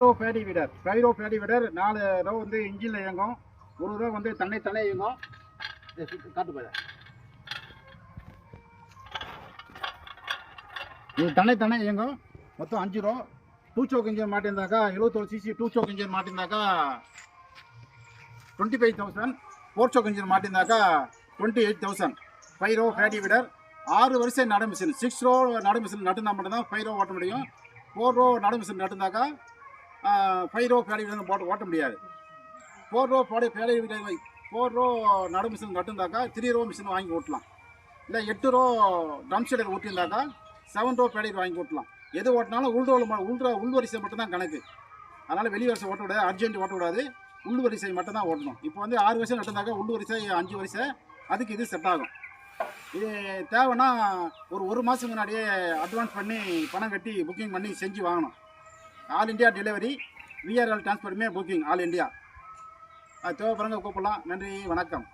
Bedi weeder 4 row வந்து இன்ஜினில் இயங்கும், 1 ரோ வந்து தன்னை இயங்கும். காட்டு போய் இது தன்னை இயங்கும். மொத்தம் 5 ரோ. 2 சோக் இன்ஜின் மாட்டியிருந்தாக்கா 71 சிசி 2 சோக் இன்ஜின் மாட்டியிருந்தாக்கா 25,000. 4 சோக் இன்ஜின் மாட்டியிருந்தாக்கா 28,000. 5 ரோ பேடி விடர். 6 வரிசை நட மிஷின். 6 ரோ நட மிஷின் நட்டுனா மட்டும்தான் 5 ரோ ஓட்ட முடியும். 4 ரோ நட மிஷின் நட்டுனாக்கா 5 ரோ பேடி விடர் போட்டு ஓட்ட முடியாது. 4 ரோ பேடி விடர் 4 ரோ நட மிஷின் நட்டுனாக்கா 3 ரோ மிஷின் வாங்கி ஓட்டலாம். இல்லை 8 row drum seeder ஓட்டியிருந்தாக்கா 7 row Bedi வாங்கி ஓட்டலாம். எது ஓட்டினாலும் உள் வரிசை மட்டும்தான் கணக்கு. அதனால் வெளி வரிசை ஓட்ட விடாது, அர்ஜென்ட் ஓட்ட விடாது, உள் வரிசை மட்டும் தான் ஓட்டணும். இப்போ வந்து 6 வரிசை நட்டுனாக்கா உள் வரிசை 5 வரிசை, அதுக்கு இது செட் ஆகும். இது தேவைன்னா ஒரு மாதம் முன்னாடியே அட்வான்ஸ் பண்ணி பணம் கட்டி புக்கிங் பண்ணி செஞ்சு வாங்கணும். ஆல் இண்டியா டெலிவரி, விஆர்எல் டிரான்ஸ்போர்ட்டுமே புக்கிங் ஆல் இண்டியா. அது தேவைப்படுறவங்க கூப்பிடலாம். நன்றி, வணக்கம்.